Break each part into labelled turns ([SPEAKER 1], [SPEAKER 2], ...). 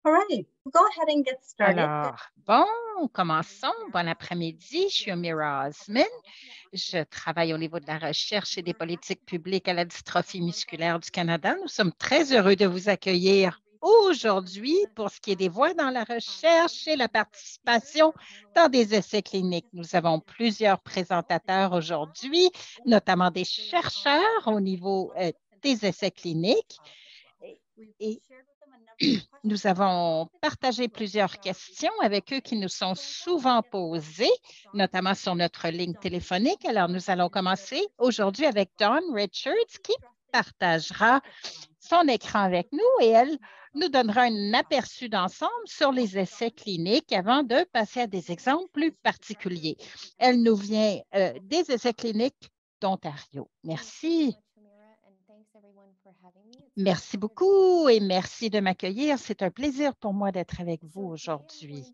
[SPEAKER 1] All right, we'll go ahead and get started.
[SPEAKER 2] Alors, bon, commençons. Bon après-midi. Je suis Amira Osman. Je travaille au niveau de la recherche et des politiques publiques à la dystrophie musculaire du Canada. Nous sommes très heureux de vous accueillir aujourd'hui pour ce qui est des voix dans la recherche et la participation dans des essais cliniques. Nous avons plusieurs présentateurs aujourd'hui, notamment des chercheurs au niveau des essais cliniques. Et nous avons partagé plusieurs questions avec eux qui nous sont souvent posées, notamment sur notre ligne téléphonique. Alors, nous allons commencer aujourd'hui avec Dawn Richards qui partagera son écran avec nous et elle nous donnera un aperçu d'ensemble sur les essais cliniques avant de passer à des exemples plus particuliers. Elle nous vient des essais cliniques d'Ontario. Merci. Merci beaucoup et merci de m'accueillir. C'est un plaisir pour moi d'être avec vous aujourd'hui.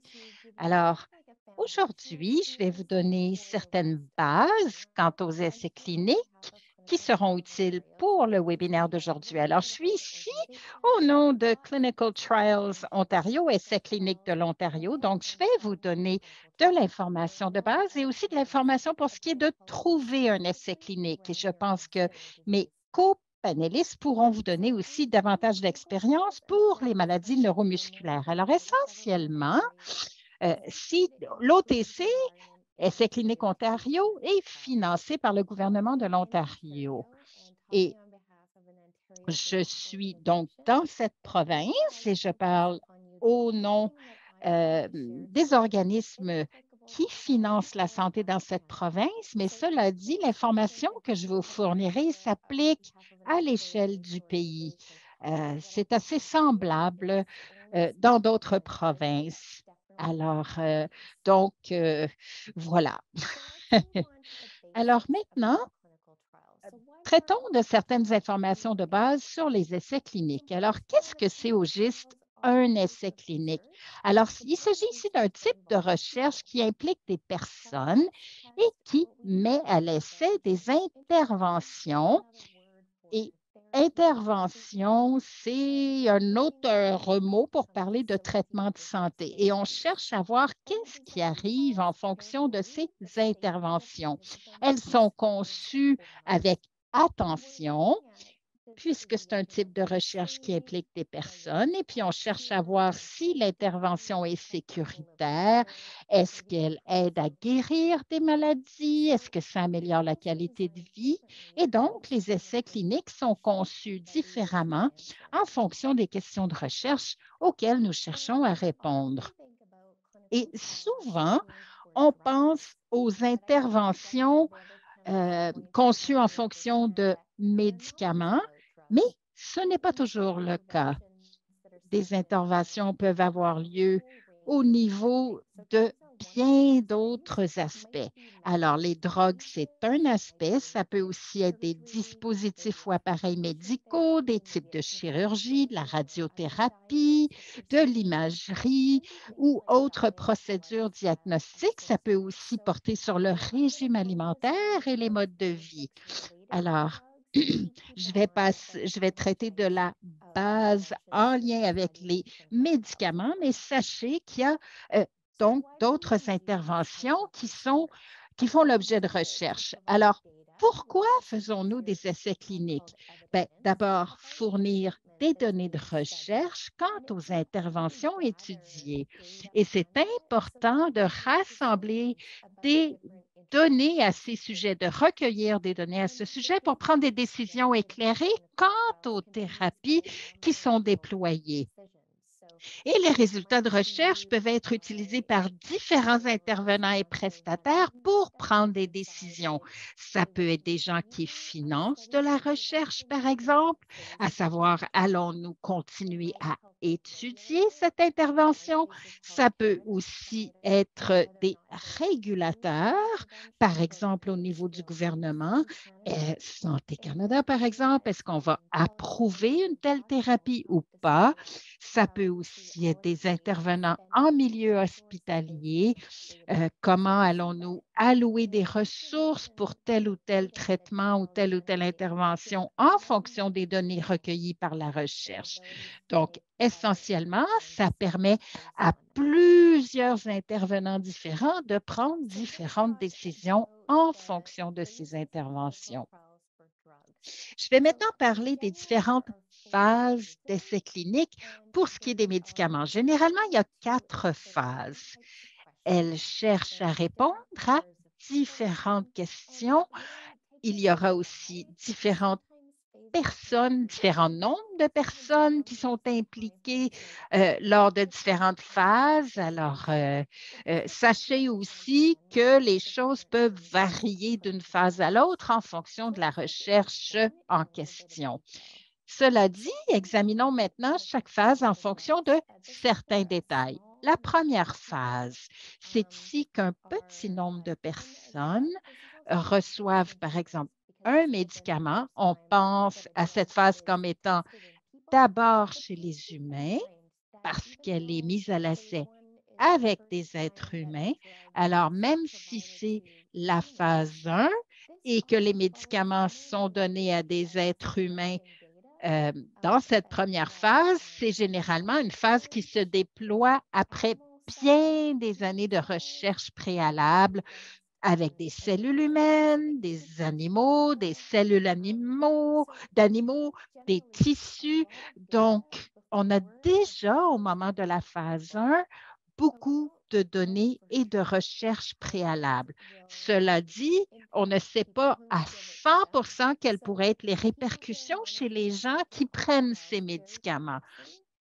[SPEAKER 2] Alors, aujourd'hui, je vais vous donner certaines bases quant aux essais cliniques qui seront utiles pour le webinaire d'aujourd'hui. Alors, je suis ici au nom de Clinical Trials Ontario, essais cliniques de l'Ontario. Donc, je vais vous donner de l'information de base et aussi de l'information pour ce qui est de trouver un essai clinique. Et je pense que mes panélistes pourront vous donner aussi davantage d'expérience pour les maladies neuromusculaires. Alors, essentiellement, si l'OTC, Essai clinique Ontario, est financé par le gouvernement de l'Ontario. Et je suis donc dans cette province et je parle au nom des organismes qui financent la santé dans cette province, mais cela dit, l'information que je vous fournirai s'applique à l'échelle du pays. C'est assez semblable dans d'autres provinces. Alors, voilà. Alors maintenant, traitons de certaines informations de base sur les essais cliniques. Alors, qu'est-ce que c'est au juste un essai clinique? Alors, il s'agit ici d'un type de recherche qui implique des personnes et qui met à l'essai des interventions. Et intervention, c'est un autre mot pour parler de traitement de santé. Et on cherche à voir qu'est-ce qui arrive en fonction de ces interventions. Elles sont conçues avec attention, puisque c'est un type de recherche qui implique des personnes, et puis on cherche à voir si l'intervention est sécuritaire, est-ce qu'elle aide à guérir des maladies, est-ce que ça améliore la qualité de vie, et donc les essais cliniques sont conçus différemment en fonction des questions de recherche auxquelles nous cherchons à répondre. Et souvent, on pense aux interventions conçues en fonction de médicaments, mais ce n'est pas toujours le cas. Des interventions peuvent avoir lieu au niveau de bien d'autres aspects. Alors, les drogues, c'est un aspect. Ça peut aussi être des dispositifs ou appareils médicaux, des types de chirurgie, de la radiothérapie, de l'imagerie ou autres procédures diagnostiques. Ça peut aussi porter sur le régime alimentaire et les modes de vie. Alors, je vais traiter de la base en lien avec les médicaments, mais sachez qu'il y a donc d'autres interventions qui font l'objet de recherche. Alors, pourquoi faisons-nous des essais cliniques? Bien, d'abord, fournir des données de recherche quant aux interventions étudiées. Et c'est important de rassembler des données à ces sujets, de recueillir des données à ce sujet pour prendre des décisions éclairées quant aux thérapies qui sont déployées. Et les résultats de recherche peuvent être utilisés par différents intervenants et prestataires pour prendre des décisions. Ça peut être des gens qui financent de la recherche, par exemple, à savoir, allons-nous continuer à étudier cette intervention? Ça peut aussi être des régulateurs, par exemple, au niveau du gouvernement. Santé Canada, par exemple, est-ce qu'on va approuver une telle thérapie ou pas? Ça peut aussi être des intervenants en milieu hospitalier. Comment allons-nous allouer des ressources pour tel ou tel traitement ou telle intervention en fonction des données recueillies par la recherche? Donc, essentiellement, ça permet à plusieurs intervenants différents de prendre différentes décisions en fonction de ces interventions. Je vais maintenant parler des différentes phases d'essais cliniques pour ce qui est des médicaments. Généralement, il y a 4 phases. Elles cherchent à répondre à différentes questions. Il y aura aussi différentes personnes, différents nombres de personnes qui sont impliquées lors de différentes phases. Alors, sachez aussi que les choses peuvent varier d'une phase à l'autre en fonction de la recherche en question. Cela dit, examinons maintenant chaque phase en fonction de certains détails. La première phase, c'est ici qu'un petit nombre de personnes reçoivent, par exemple, un médicament. On pense à cette phase comme étant d'abord chez les humains parce qu'elle est mise à l'essai avec des êtres humains. Alors, même si c'est la phase 1 et que les médicaments sont donnés à des êtres humains dans cette première phase, c'est généralement une phase qui se déploie après bien des années de recherche préalable avec des cellules humaines, des animaux, des cellules d'animaux, des tissus. Donc, on a déjà, au moment de la phase 1, beaucoup de données et de recherches préalables. Cela dit, on ne sait pas à 100 quelles pourraient être les répercussions chez les gens qui prennent ces médicaments.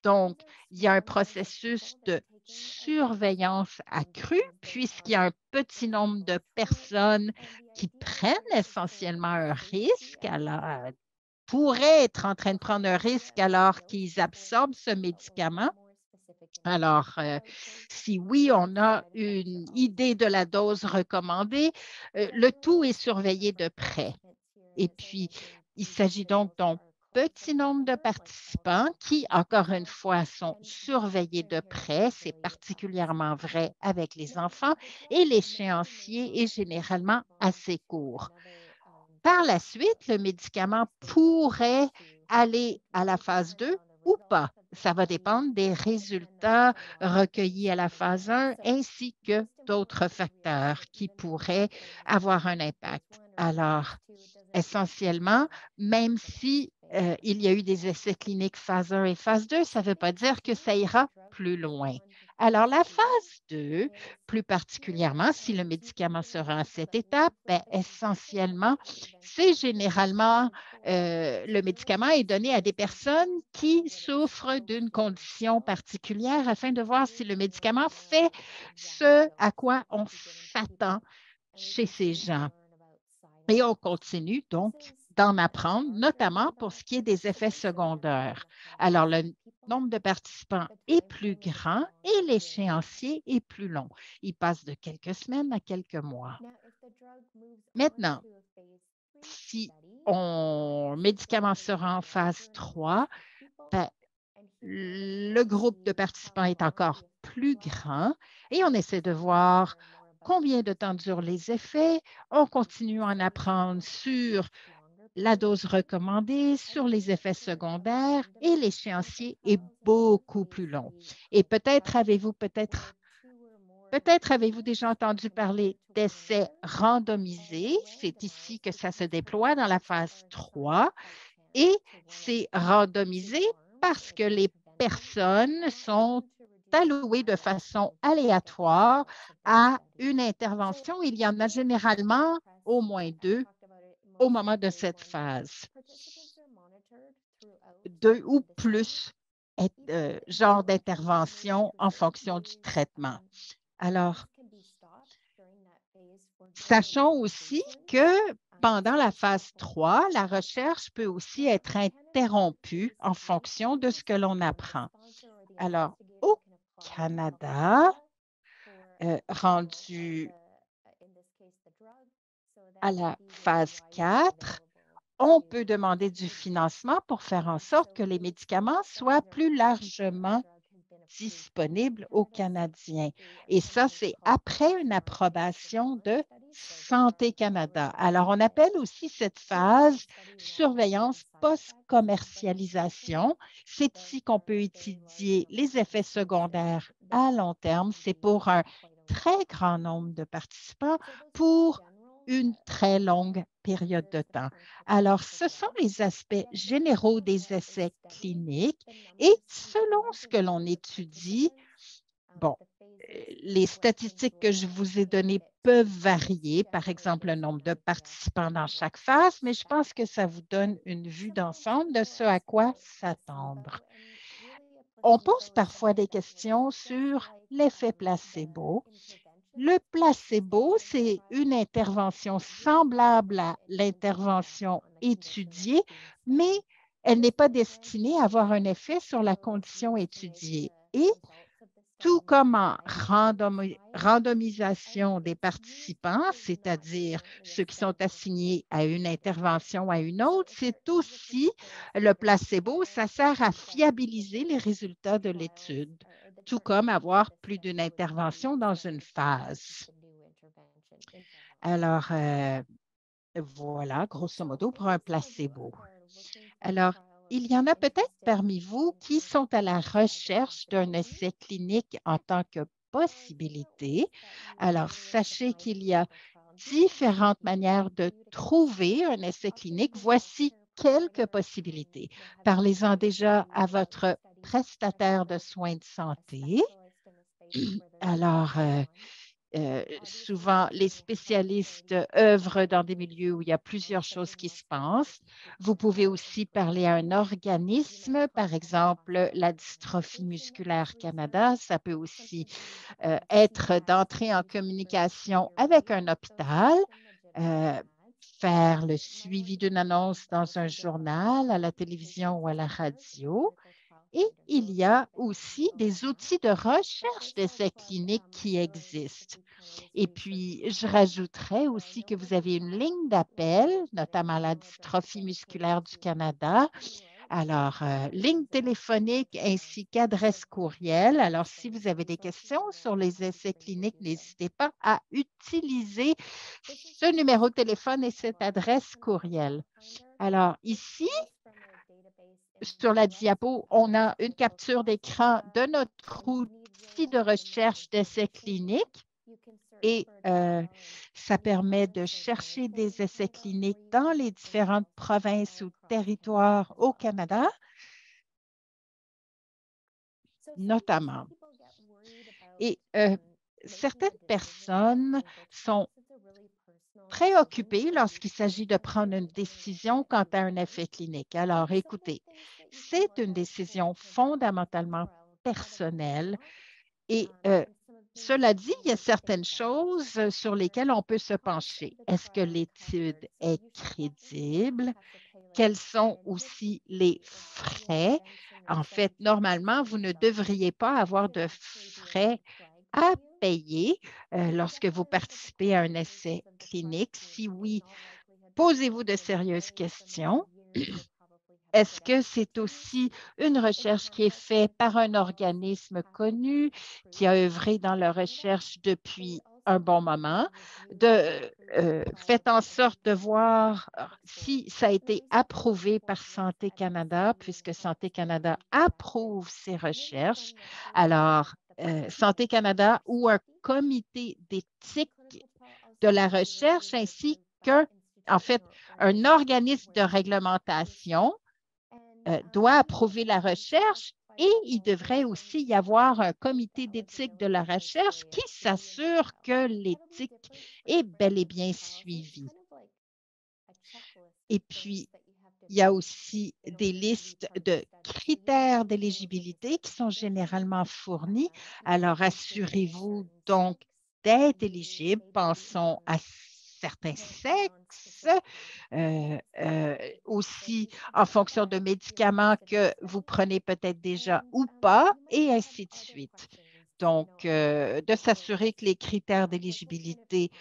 [SPEAKER 2] Donc, il y a un processus de surveillance accrue puisqu'il y a un petit nombre de personnes qui prennent essentiellement un risque, alors pourraient être en train de prendre un risque alors qu'ils absorbent ce médicament. Alors, si oui, on a une idée de la dose recommandée, le tout est surveillé de près. Et puis, il s'agit donc d'un petit nombre de participants qui, encore une fois, sont surveillés de près. C'est particulièrement vrai avec les enfants et l'échéancier est généralement assez court. Par la suite, le médicament pourrait aller à la phase 2 ou pas. Ça va dépendre des résultats recueillis à la phase 1 ainsi que d'autres facteurs qui pourraient avoir un impact. Alors, essentiellement, même si il y a eu des essais cliniques phase 1 et phase 2, ça ne veut pas dire que ça ira plus loin. Alors, la phase 2, plus particulièrement, si le médicament sera à cette étape, ben, essentiellement, c'est généralement le médicament est donné à des personnes qui souffrent d'une condition particulière afin de voir si le médicament fait ce à quoi on s'attend chez ces gens. Et on continue donc d'en apprendre, notamment pour ce qui est des effets secondaires. Alors, le nombre de participants est plus grand et l'échéancier est plus long. Il passe de quelques semaines à quelques mois. Maintenant, si un médicament sera en phase 3, ben, le groupe de participants est encore plus grand et on essaie de voir combien de temps durent les effets. On continue à en apprendre sur la dose recommandée, sur les effets secondaires et l'échéancier est beaucoup plus long. Et peut-être avez-vous déjà entendu parler d'essais randomisés. C'est ici que ça se déploie dans la phase 3 et c'est randomisé parce que les personnes sont allouées de façon aléatoire à une intervention. Il y en a généralement au moins 2 au moment de cette phase. 2 ou plus genres d'intervention en fonction du traitement. Alors, sachons aussi que pendant la phase 3, la recherche peut aussi être interrompue en fonction de ce que l'on apprend. Alors, au Canada, rendu à la phase 4, on peut demander du financement pour faire en sorte que les médicaments soient plus largement disponibles aux Canadiens. Et ça, c'est après une approbation de Santé Canada. Alors, on appelle aussi cette phase surveillance post-commercialisation. C'est ici qu'on peut étudier les effets secondaires à long terme. C'est pour un très grand nombre de participants pour une très longue période de temps. Alors, ce sont les aspects généraux des essais cliniques et selon ce que l'on étudie, bon, les statistiques que je vous ai données peuvent varier, par exemple le nombre de participants dans chaque phase, mais je pense que ça vous donne une vue d'ensemble de ce à quoi s'attendre. On pose parfois des questions sur l'effet placebo. Le placebo, c'est une intervention semblable à l'intervention étudiée, mais elle n'est pas destinée à avoir un effet sur la condition étudiée. Et tout comme en randomisation des participants, c'est-à-dire ceux qui sont assignés à une intervention ou à une autre, c'est aussi le placebo, ça sert à fiabiliser les résultats de l'étude, tout comme avoir plus d'une intervention dans une phase. Alors, voilà, grosso modo, pour un placebo. Alors, il y en a peut-être parmi vous qui sont à la recherche d'un essai clinique en tant que possibilité. Alors, sachez qu'il y a différentes manières de trouver un essai clinique. Voici quelques possibilités. Parlez-en déjà à votre prestataire de soins de santé. Alors, souvent, les spécialistes œuvrent dans des milieux où il y a plusieurs choses qui se passent. Vous pouvez aussi parler à un organisme, par exemple la Dystrophie musculaire Canada. Ça peut aussi être d'entrer en communication avec un hôpital, euh, faire le suivi d'une annonce dans un journal, à la télévision ou à la radio. Et il y a aussi des outils de recherche d'essais cliniques qui existent. Et puis, je rajouterais aussi que vous avez une ligne d'appel, notamment la Dystrophie musculaire du Canada. Alors, ligne téléphonique ainsi qu'adresse courriel. Alors, si vous avez des questions sur les essais cliniques, n'hésitez pas à utiliser ce numéro de téléphone et cette adresse courriel. Alors, ici, sur la diapo, on a une capture d'écran de notre outil de recherche d'essais cliniques et ça permet de chercher des essais cliniques dans les différentes provinces ou territoires au Canada, notamment. Et certaines personnes sont préoccupées lorsqu'il s'agit de prendre une décision quant à un effet clinique. Alors, écoutez, c'est une décision fondamentalement personnelle et cela dit, il y a certaines choses sur lesquelles on peut se pencher. Est-ce que l'étude est crédible? Quels sont aussi les frais? En fait, normalement, vous ne devriez pas avoir de frais à payer lorsque vous participez à un essai clinique. Si oui, posez-vous de sérieuses questions. Est-ce que c'est aussi une recherche qui est faite par un organisme connu qui a œuvré dans la recherche depuis un bon moment? Faites en sorte de voir si ça a été approuvé par Santé Canada, puisque Santé Canada approuve ces recherches. Alors, Santé Canada ou un comité d'éthique de la recherche ainsi qu'un, en fait, un organisme de réglementation doit approuver la recherche et il devrait aussi y avoir un comité d'éthique de la recherche qui s'assure que l'éthique est bel et bien suivie. Et puis, il y a aussi des listes de critères d'éligibilité qui sont généralement fournis. Alors, assurez-vous donc d'être éligible. Pensons à certains sexes, aussi en fonction de médicaments que vous prenez peut-être déjà ou pas, et ainsi de suite. Donc, de s'assurer que les critères d'éligibilité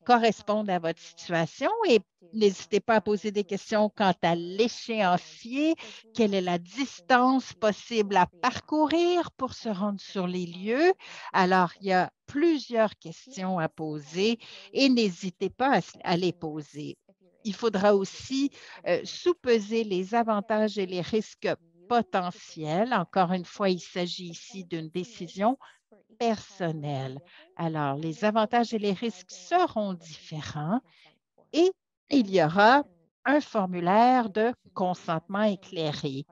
[SPEAKER 2] correspondent à votre situation et n'hésitez pas à poser des questions quant à l'échéancier, quelle est la distance possible à parcourir pour se rendre sur les lieux. Alors, il y a plusieurs questions à poser et n'hésitez pas à les poser. Il faudra aussi sous-peser les avantages et les risques potentiels. Encore une fois, il s'agit ici d'une décision personnelle. Alors, les avantages et les risques seront différents et il y aura un formulaire de consentement éclairé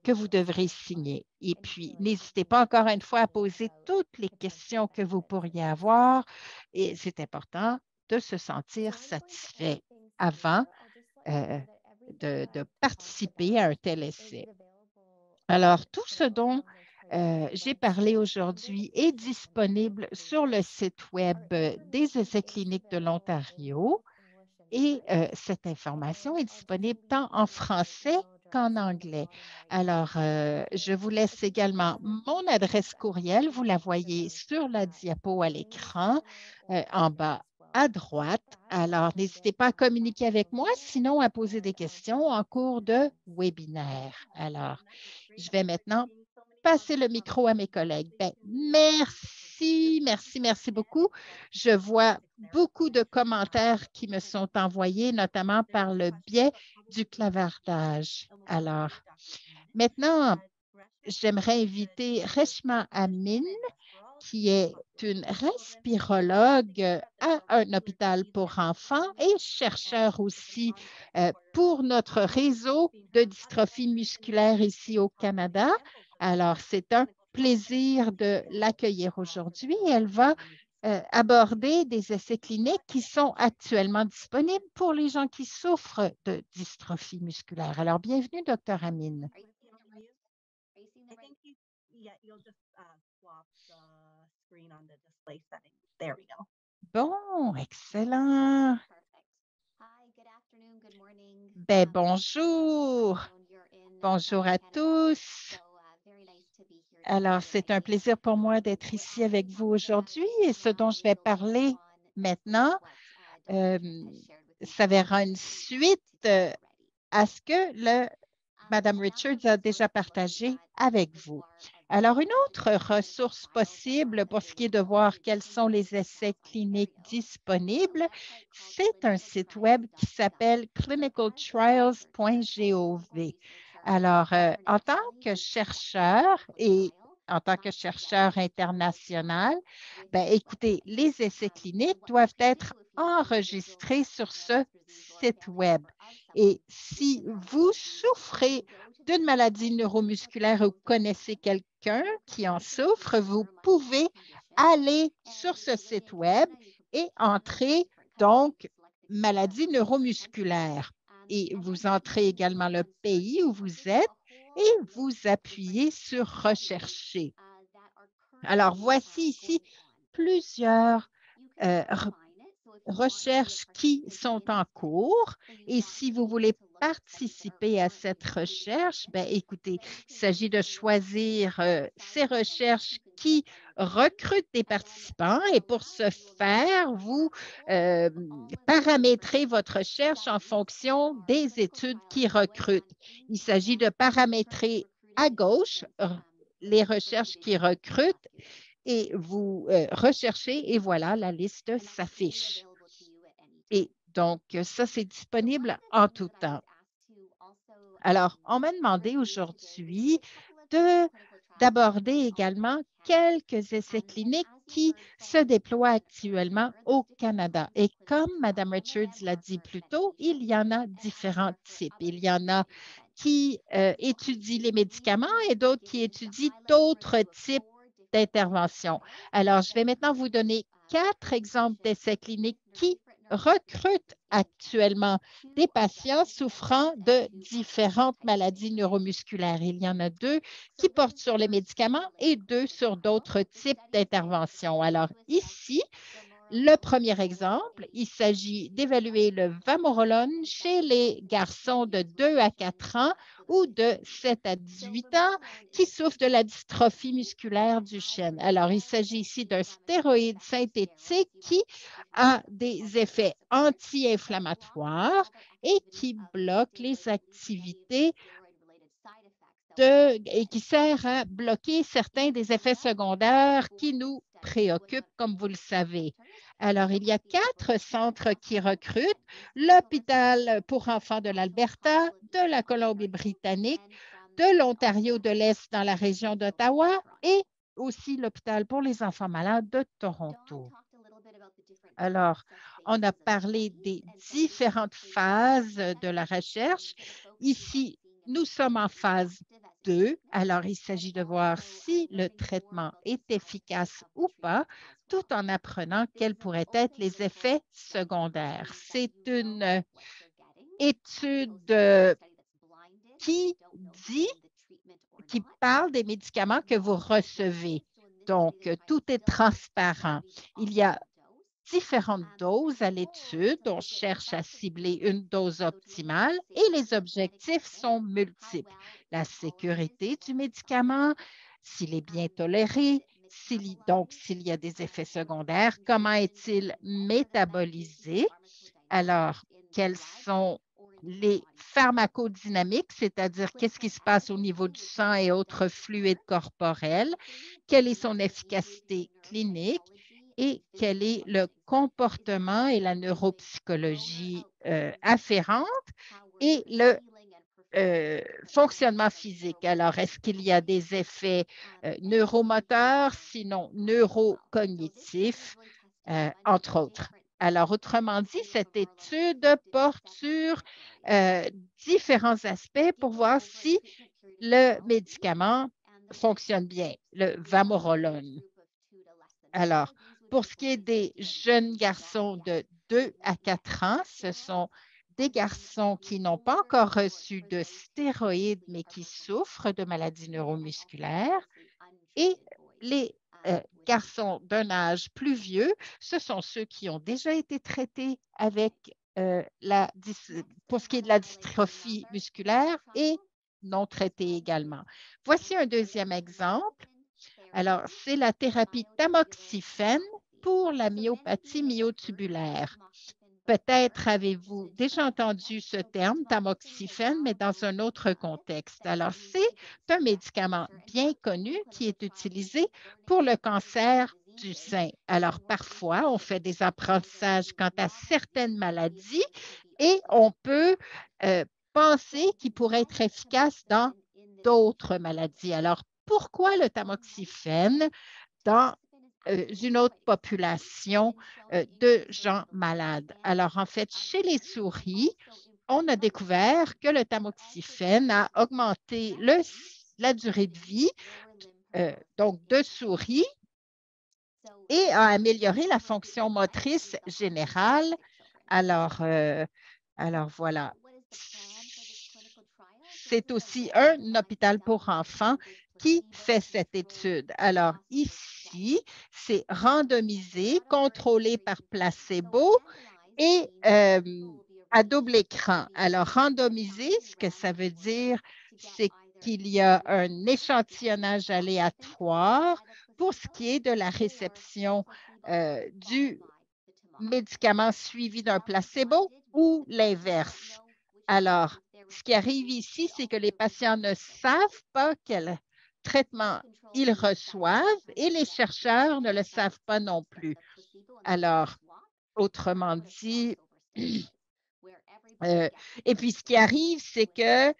[SPEAKER 2] que vous devrez signer. Et puis, n'hésitez pas encore une fois à poser toutes les questions que vous pourriez avoir et c'est important de se sentir satisfait avant de participer à un tel essai. Alors, tout ce dont j'ai parlé aujourd'hui est disponible sur le site Web des essais cliniques de l'Ontario et cette information est disponible tant en français qu'en anglais. Alors, je vous laisse également mon adresse courriel. Vous la voyez sur la diapo à l'écran en bas à droite. Alors, n'hésitez pas à communiquer avec moi, sinon à poser des questions en cours de webinaire. Alors, je vais maintenant passer le micro à mes collègues. Ben, merci, merci, merci beaucoup. Je vois beaucoup de commentaires qui me sont envoyés, notamment par le biais du clavardage. Alors, maintenant, j'aimerais inviter Reshma Amin, qui est une respirologue à un hôpital pour enfants et chercheur aussi pour notre réseau de dystrophie musculaire ici au Canada. Alors, c'est un plaisir de l'accueillir aujourd'hui. Elle va aborder des essais cliniques qui sont actuellement disponibles pour les gens qui souffrent de dystrophie musculaire. Alors, bienvenue, Dr. Amin.
[SPEAKER 1] I think yeah, you'll just swap the screen on the display settings. There we go.
[SPEAKER 2] Bon, excellent. Ben, bonjour. Bonjour à tous. Alors, c'est un plaisir pour moi d'être ici avec vous aujourd'hui et ce dont je vais parler maintenant, ça verra une suite à ce que Madame Richards a déjà partagé avec vous. Alors, une autre ressource possible pour ce qui est de voir quels sont les essais cliniques disponibles, c'est un site web qui s'appelle clinicaltrials.gov. Alors, en tant que chercheur et en tant que chercheur international, ben, écoutez, les essais cliniques doivent être enregistrés sur ce site web. Et si vous souffrez d'une maladie neuromusculaire ou connaissez quelqu'un qui en souffre, vous pouvez aller sur ce site web et entrer donc maladie neuromusculaire. Et vous entrez également le pays où vous êtes et vous appuyez sur Rechercher. Alors, voici ici plusieurs recherches qui sont en cours et si vous voulez participer à cette recherche, ben, écoutez, il s'agit de choisir ces recherches qui recrutent des participants et pour ce faire, vous paramétrez votre recherche en fonction des études qui recrutent. Il s'agit de paramétrer à gauche les recherches qui recrutent et vous recherchez et voilà, la liste s'affiche. Et donc, ça, c'est disponible en tout temps. Alors, on m'a demandé aujourd'hui d'aborder également quelques essais cliniques qui se déploient actuellement au Canada. Et comme Mme Richards l'a dit plus tôt, il y en a différents types. Il y en a qui étudient les médicaments et d'autres qui étudient d'autres types d'interventions. Alors, je vais maintenant vous donner 4 exemples d'essais cliniques qui recrutent actuellement des patients souffrant de différentes maladies neuromusculaires. Il y en a 2 qui portent sur les médicaments et 2 sur d'autres types d'interventions. Alors ici, Le premier exemple, il s'agit d'évaluer le vamorolone chez les garçons de 2 à 4 ans ou de 7 à 18 ans qui souffrent de la dystrophie musculaire du chêne. Alors, il s'agit ici d'un stéroïde synthétique qui a des effets anti-inflammatoires et qui bloque les activités et qui sert à bloquer certains des effets secondaires qui nous préoccupent, comme vous le savez. Alors, il y a 4 centres qui recrutent: l'hôpital pour enfants de l'Alberta, de la Colombie-Britannique, de l'Ontario de l'Est dans la région d'Ottawa et aussi l'hôpital pour les enfants malades de Toronto. Alors, on a parlé des différentes phases de la recherche. Ici, nous sommes en phase 2. Alors, il s'agit de voir si le traitement est efficace ou pas, tout en apprenant quels pourraient être les effets secondaires. C'est une étude qui dit, qui parle des médicaments que vous recevez. Donc, tout est transparent. Il y a différentes doses à l'étude. On cherche à cibler une dose optimale et les objectifs sont multiples. La sécurité du médicament, s'il est bien toléré, donc s'il y a des effets secondaires, comment est-il métabolisé? Alors, quels sont les pharmacodynamiques, c'est-à-dire qu'est-ce qui se passe au niveau du sang et autres fluides corporels? Quelle est son efficacité clinique? Et quel est le comportement et la neuropsychologie afférente et le fonctionnement physique. Alors, est-ce qu'il y a des effets neuromoteurs, sinon neurocognitifs, entre autres? Alors, autrement dit, cette étude porte sur euh, différents aspects pour voir si le médicament fonctionne bien, le vamorolone. Alors, pour ce qui est des jeunes garçons de 2 à 4 ans, ce sont des garçons qui n'ont pas encore reçu de stéroïdes, mais qui souffrent de maladies neuromusculaires. Et les garçons d'un âge plus vieux, ce sont ceux qui ont déjà été traités avec pour ce qui est de la dystrophie musculaire et non traités également. Voici un deuxième exemple. Alors, c'est la thérapie tamoxifène pour la myopathie myotubulaire. Peut-être avez-vous déjà entendu ce terme, tamoxifène, mais dans un autre contexte. Alors, c'est un médicament bien connu qui est utilisé pour le cancer du sein. Alors, parfois, on fait des apprentissages quant à certaines maladies et on peut penser qu'il pourrait être efficace dans d'autres maladies. Alors, pourquoi le tamoxifène dans une autre population de gens malades? Alors, en fait, chez les souris, on a découvert que le tamoxifène a augmenté la durée de vie donc de souris et a amélioré la fonction motrice générale. Alors, voilà. C'est aussi un hôpital pour enfants qui fait cette étude. Alors, ici, c'est randomisé, contrôlé par placebo et à double écran. Alors, randomisé, ce que ça veut dire, c'est qu'il y a un échantillonnage aléatoire pour ce qui est de la réception du médicament suivi d'un placebo ou l'inverse. Alors, ce qui arrive ici, c'est que les patients ne savent pas quel traitement ils reçoivent et les chercheurs ne le savent pas non plus. Alors, autrement dit, et puis ce qui arrive, c'est que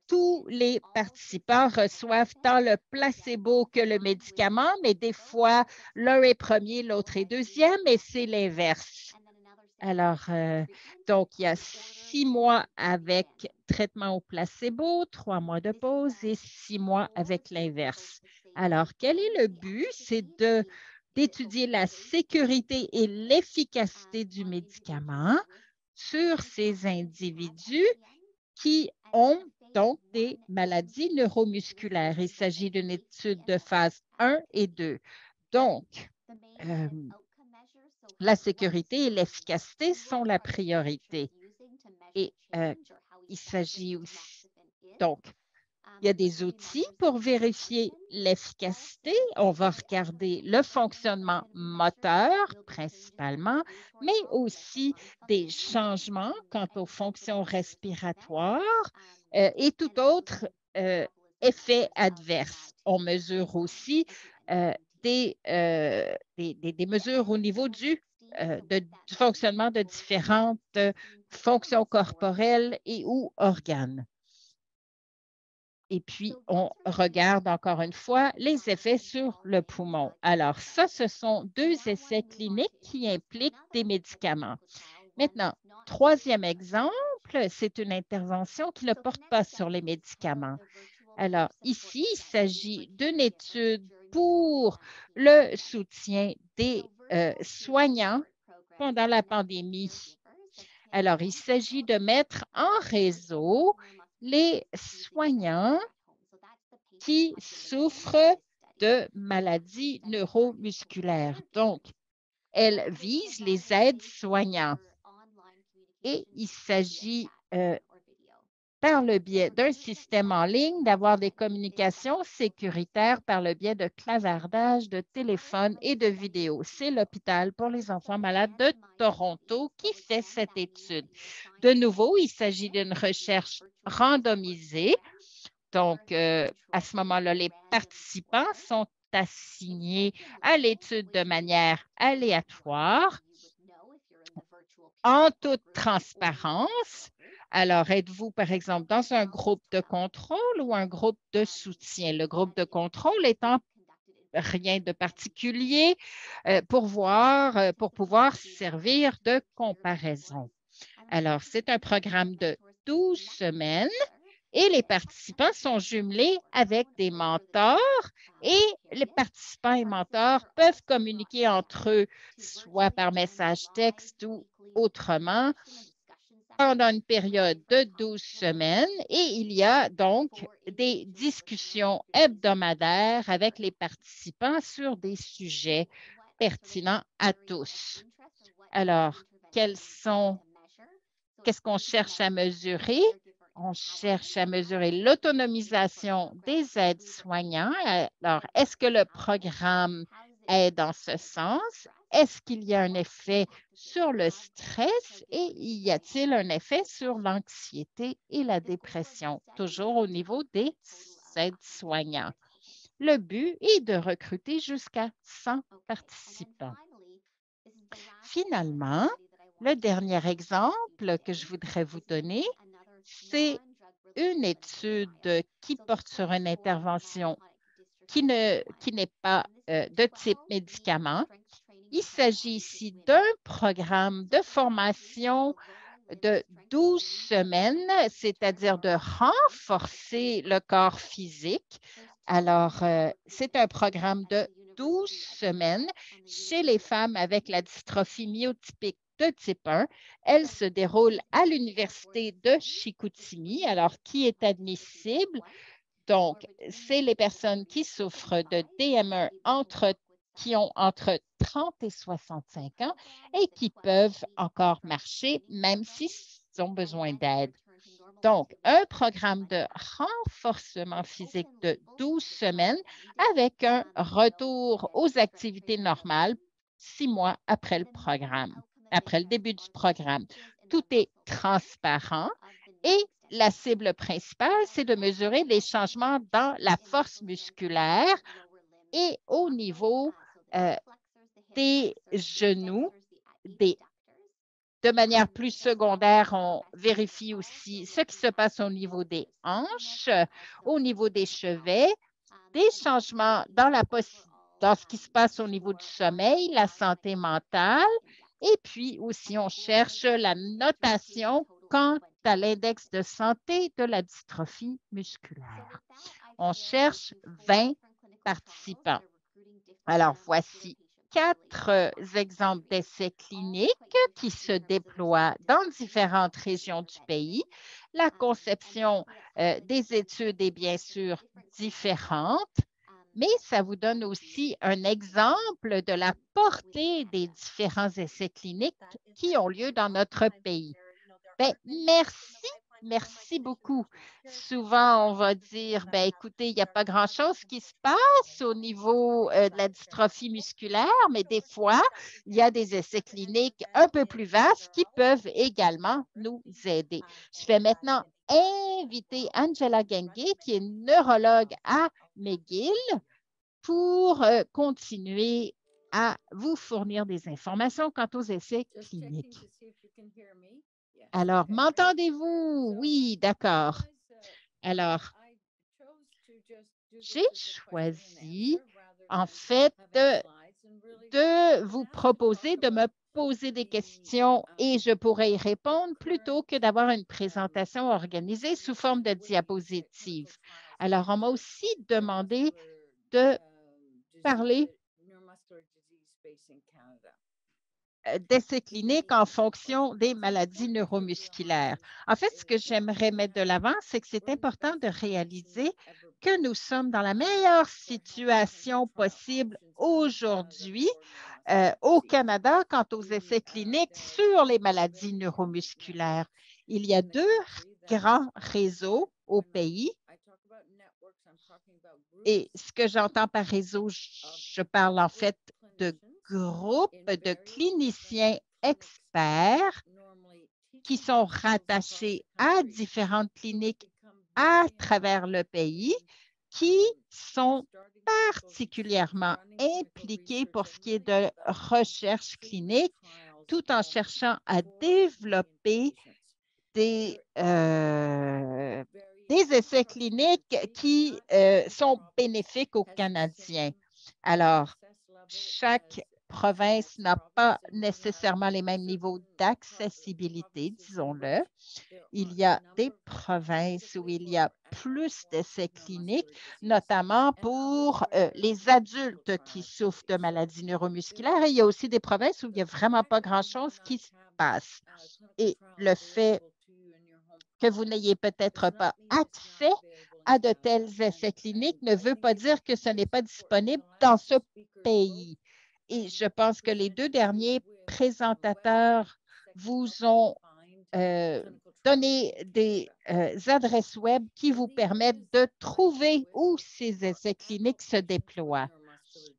[SPEAKER 2] tous les participants reçoivent tant le placebo que le médicament, mais des fois, l'un est premier, l'autre est deuxième, et c'est l'inverse. Alors, donc, il y a 6 mois avec traitement au placebo, 3 mois de pause et 6 mois avec l'inverse. Alors, quel est le but? C'est d'étudier la sécurité et l'efficacité du médicament sur ces individus qui ont donc des maladies neuromusculaires. Il s'agit d'une étude de phase 1 et 2. Donc, La sécurité et l'efficacité sont la priorité. Et il s'agit aussi, donc, il y a des outils pour vérifier l'efficacité. On va regarder le fonctionnement moteur principalement, mais aussi des changements quant aux fonctions respiratoires et tout autre effet adverse. On mesure aussi euh, des mesures au niveau du fonctionnement de différentes fonctions corporelles et ou organes. Et puis, on regarde encore une fois les effets sur le poumon. Alors, ça, ce sont deux essais cliniques qui impliquent des médicaments. Maintenant, troisième exemple, c'est une intervention qui ne porte pas sur les médicaments. Alors, ici, il s'agit d'une étude pour le soutien des soignants pendant la pandémie. Alors, il s'agit de mettre en réseau les soignants qui souffrent de maladies neuromusculaires. Donc, elle vise les aides-soignants et il s'agit par le biais d'un système en ligne d'avoir des communications sécuritaires par le biais de clavardage de téléphone et de vidéos. C'est l'hôpital pour les enfants malades de Toronto qui fait cette étude. De nouveau, il s'agit d'une recherche randomisée. Donc, à ce moment-là, les participants sont assignés à l'étude de manière aléatoire, en toute transparence. Alors, êtes-vous, par exemple, dans un groupe de contrôle ou un groupe de soutien? Le groupe de contrôle étant rien de particulier pour pouvoir servir de comparaison. Alors, c'est un programme de 12 semaines et les participants sont jumelés avec des mentors et les participants et mentors peuvent communiquer entre eux, soit par message texte ou autrement, pendant une période de 12 semaines et il y a donc des discussions hebdomadaires avec les participants sur des sujets pertinents à tous. Alors, qu'est-ce qu'on cherche à mesurer? On cherche à mesurer l'autonomisation des aides-soignants. Alors, est-ce que le programme est dans ce sens? Est-ce qu'il y a un effet sur le stress et y a-t-il un effet sur l'anxiété et la dépression, toujours au niveau des aides-soignants? Le but est de recruter jusqu'à 100 participants. Finalement, le dernier exemple que je voudrais vous donner, c'est une étude qui porte sur une intervention qui n'est pas de type médicament. Il s'agit ici d'un programme de formation de 12 semaines, c'est-à-dire de renforcer le corps physique. Alors, c'est un programme de 12 semaines chez les femmes avec la dystrophie myotypique de type 1. Elle se déroule à l'Université de Chicoutimi, alors qui est admissible. Donc, c'est les personnes qui souffrent de DM1 qui ont entre 30 et 65 ans et qui peuvent encore marcher même s'ils ont besoin d'aide. Donc, un programme de renforcement physique de 12 semaines avec un retour aux activités normales 6 mois après après le début du programme. Tout est transparent et la cible principale, c'est de mesurer les changements dans la force musculaire et au niveau des genoux. De manière plus secondaire, on vérifie aussi ce qui se passe au niveau des hanches, au niveau des chevets, des changements dans ce qui se passe au niveau du sommeil, la santé mentale, et puis aussi on cherche la notation quant à l'index de santé de la dystrophie musculaire. On cherche 20 participants. Alors, voici 4 exemples d'essais cliniques qui se déploient dans différentes régions du pays. La conception des études est bien sûr différente, mais ça vous donne aussi un exemple de la portée des différents essais cliniques qui ont lieu dans notre pays. Ben, merci beaucoup. Souvent, on va dire, ben, écoutez, il n'y a pas grand-chose qui se passe au niveau de la dystrophie musculaire, mais des fois, il y a des essais cliniques un peu plus vastes qui peuvent également nous aider. Je vais maintenant inviter Angela Genge, qui est neurologue à McGill, pour continuer à vous fournir des informations quant aux essais cliniques. Alors, m'entendez-vous? Oui, d'accord. Alors, j'ai choisi, en fait, de vous proposer de me poser des questions et je pourrais y répondre plutôt que d'avoir une présentation organisée sous forme de diapositive. Alors, on m'a aussi demandé de parler d'essais cliniques en fonction des maladies neuromusculaires. En fait, ce que j'aimerais mettre de l'avant, c'est que c'est important de réaliser que nous sommes dans la meilleure situation possible aujourd'hui au Canada quant aux essais cliniques sur les maladies neuromusculaires. Il y a deux grands réseaux au pays. Et ce que j'entends par réseau, je parle en fait de groupes de cliniciens experts qui sont rattachés à différentes cliniques à travers le pays qui sont particulièrement impliqués pour ce qui est de recherche clinique, tout en cherchant à développer des essais cliniques qui sont bénéfiques aux Canadiens. Alors, chaque province n'a pas nécessairement les mêmes niveaux d'accessibilité, disons-le. Il y a des provinces où il y a plus d'essais cliniques, notamment pour les adultes qui souffrent de maladies neuromusculaires. Et il y a aussi des provinces où il n'y a vraiment pas grand-chose qui se passe. Et le fait que vous n'ayez peut-être pas accès à de tels essais cliniques ne veut pas dire que ce n'est pas disponible dans ce pays. Et je pense que les deux derniers présentateurs vous ont donné des adresses web qui vous permettent de trouver où ces essais cliniques se déploient.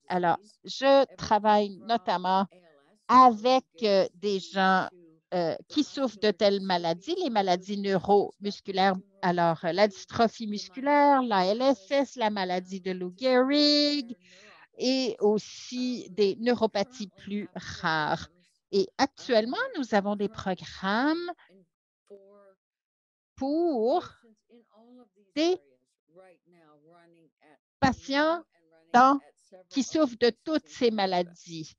[SPEAKER 2] Alors, je travaille notamment avec des gens qui souffrent de telles maladies, les maladies neuromusculaires, alors la dystrophie musculaire, la LSS, la maladie de Lou Gehrig et aussi des neuropathies plus rares. Et actuellement, nous avons des programmes pour des patients qui souffrent de toutes ces maladies.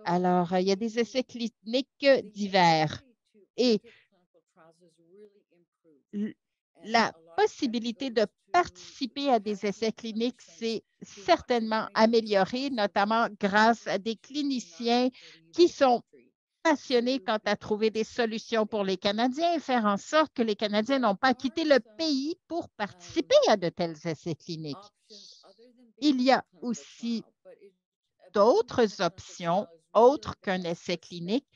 [SPEAKER 2] Alors, il y a des essais cliniques divers et la possibilité de participer à des essais cliniques s'est certainement améliorée, notamment grâce à des cliniciens qui sont passionnés quant à trouver des solutions pour les Canadiens et faire en sorte que les Canadiens n'ont pas quitté le pays pour participer à de tels essais cliniques. Il y a aussi d'autres options autres qu'un essai clinique,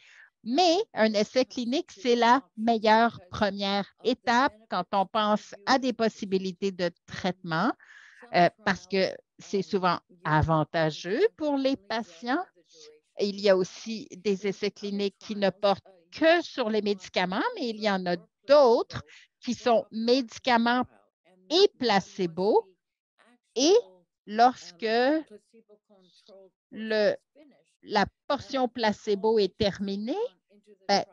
[SPEAKER 2] mais un essai clinique, c'est la meilleure première étape quand on pense à des possibilités de traitement parce que c'est souvent avantageux pour les patients. Il y a aussi des essais cliniques qui ne portent que sur les médicaments, mais il y en a d'autres qui sont médicaments et placebo. Et lorsque la portion placebo est terminée, ben,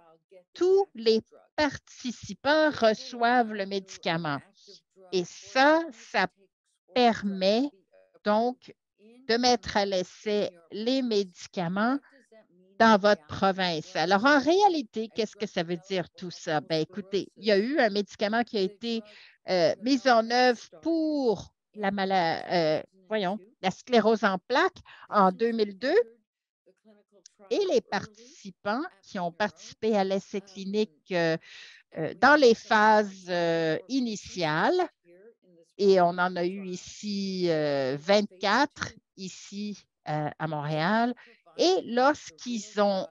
[SPEAKER 2] tous les participants reçoivent le médicament. Et ça permet donc de mettre à l'essai les médicaments dans votre province. Alors, en réalité, qu'est-ce que ça veut dire tout ça? Ben, écoutez, il y a eu un médicament qui a été mis en œuvre pour la sclérose en plaques en 2002 et les participants qui ont participé à l'essai clinique dans les phases initiales et on en a eu ici 24, ici à Montréal. Et lorsqu'ils ont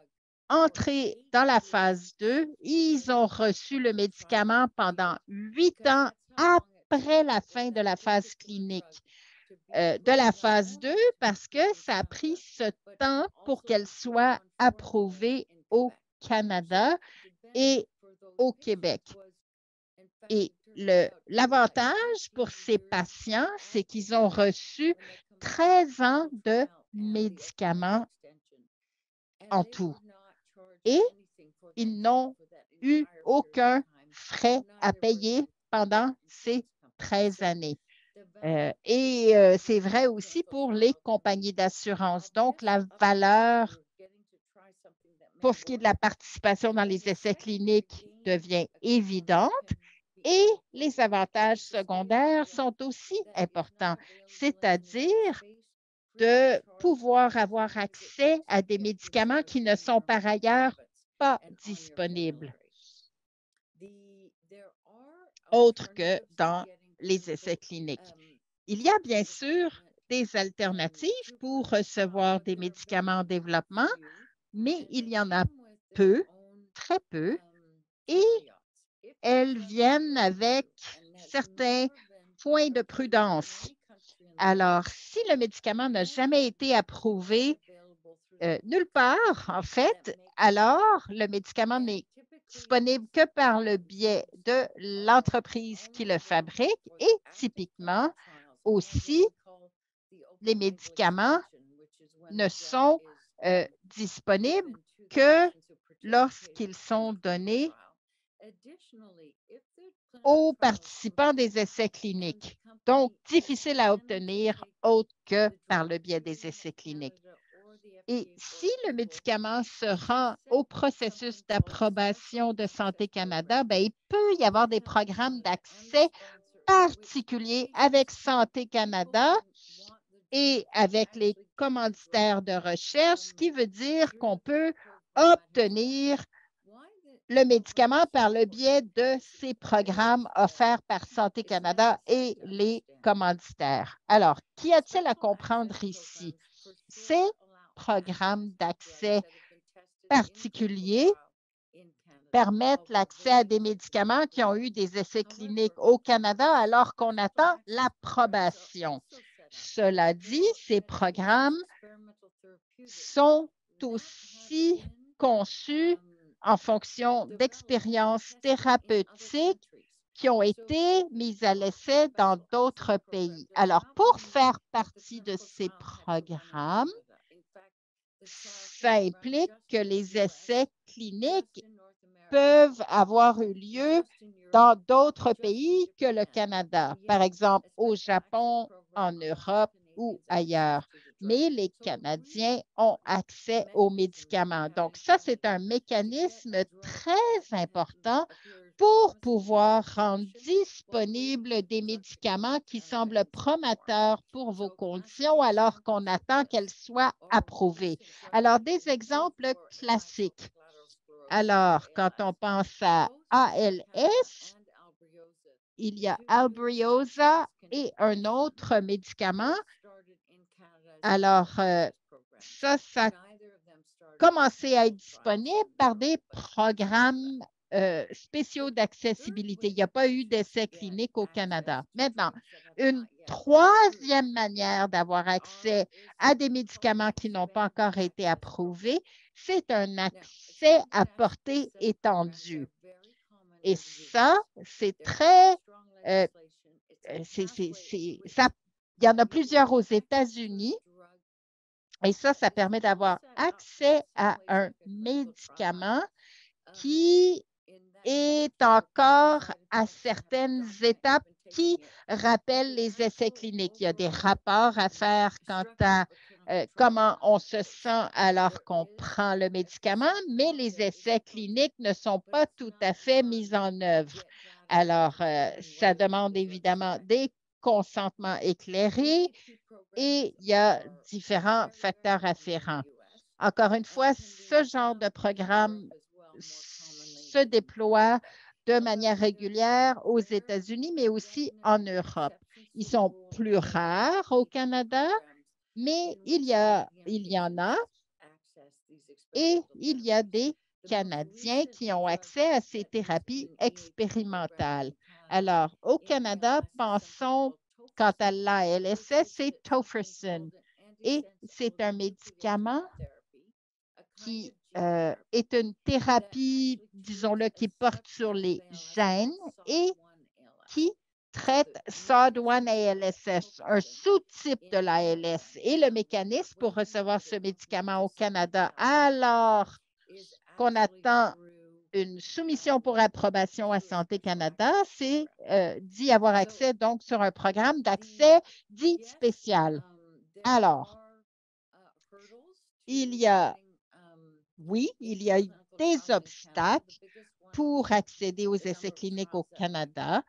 [SPEAKER 2] entré dans la phase 2, ils ont reçu le médicament pendant 8 ans après la fin de la phase clinique de la phase 2 parce que ça a pris ce temps pour qu'elle soit approuvée au Canada et au Québec. Et l'avantage pour ces patients, c'est qu'ils ont reçu 13 ans de médicaments en tout et ils n'ont eu aucun frais à payer pendant ces 13 années. C'est vrai aussi pour les compagnies d'assurance. Donc, la valeur pour ce qui est de la participation dans les essais cliniques devient évidente et les avantages secondaires sont aussi importants, c'est-à-dire de pouvoir avoir accès à des médicaments qui ne sont par ailleurs pas disponibles, autres que dans les essais cliniques. Il y a bien sûr des alternatives pour recevoir des médicaments en développement, mais il y en a peu, très peu, et elles viennent avec certains points de prudence. Alors, si le médicament n'a jamais été approuvé nulle part, en fait, alors le médicament n'est disponible que par le biais de l'entreprise qui le fabrique et typiquement aussi, les médicaments ne sont disponibles que lorsqu'ils sont donnés aux participants des essais cliniques. Donc, difficile à obtenir autre que par le biais des essais cliniques. Et si le médicament se rend au processus d'approbation de Santé Canada, bien, il peut y avoir des programmes d'accès particuliers avec Santé Canada et avec les commanditaires de recherche, ce qui veut dire qu'on peut obtenir le médicament par le biais de ces programmes offerts par Santé Canada et les commanditaires. Alors, qu'y a-t-il à comprendre ici? Ces programmes d'accès particuliers permettent l'accès à des médicaments qui ont eu des essais cliniques au Canada alors qu'on attend l'approbation. Cela dit, ces programmes sont aussi conçus en fonction d'expériences thérapeutiques qui ont été mises à l'essai dans d'autres pays. Alors, pour faire partie de ces programmes, ça implique que les essais cliniques peuvent avoir eu lieu dans d'autres pays que le Canada, par exemple au Japon, en Europe ou ailleurs. Mais les Canadiens ont accès aux médicaments. Donc, ça, c'est un mécanisme très important pour pouvoir rendre disponibles des médicaments qui semblent prometteurs pour vos conditions alors qu'on attend qu'elles soient approuvées. Alors, des exemples classiques. Alors, quand on pense à ALS, il y a Albrioza et un autre médicament. Alors, ça a commencé à être disponible par des programmes spéciaux d'accessibilité. Il n'y a pas eu d'essai clinique au Canada. Maintenant, une troisième manière d'avoir accès à des médicaments qui n'ont pas encore été approuvés, c'est un accès à portée étendue. Et ça, c'est très, ça, il y en a plusieurs aux États-Unis. Et ça permet d'avoir accès à un médicament qui est encore à certaines étapes qui rappellent les essais cliniques. Il y a des rapports à faire quant à comment on se sent alors qu'on prend le médicament, mais les essais cliniques ne sont pas tout à fait mis en œuvre. Alors, ça demande évidemment des consentements éclairés et il y a différents facteurs afférents. Encore une fois, ce genre de programme se déploie de manière régulière aux États-Unis, mais aussi en Europe. Ils sont plus rares au Canada, mais il y en a et il y a des Canadiens qui ont accès à ces thérapies expérimentales. Alors, au Canada, pensons quant à l'ALSS, c'est Tofersen et c'est un médicament qui est une thérapie, disons-le, qui porte sur les gènes et qui traite SOD1 ALSS, un sous-type de l'ALS. Et le mécanisme pour recevoir ce médicament au Canada, alors qu'on attend une soumission pour approbation à Santé Canada, c'est d'y avoir accès donc sur un programme d'accès dit spécial. Alors, il y a eu des obstacles pour accéder aux essais cliniques au Canada,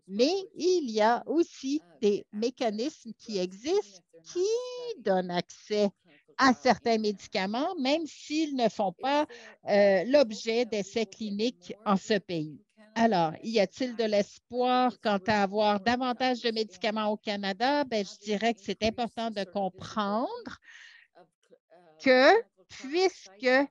[SPEAKER 2] mais il y a aussi des mécanismes qui existent qui donnent accès à certains médicaments, même s'ils ne font pas l'objet d'essais cliniques en ce pays. Alors, y a-t-il de l'espoir quant à avoir davantage de médicaments au Canada? Ben, je dirais que c'est important de comprendre que puisque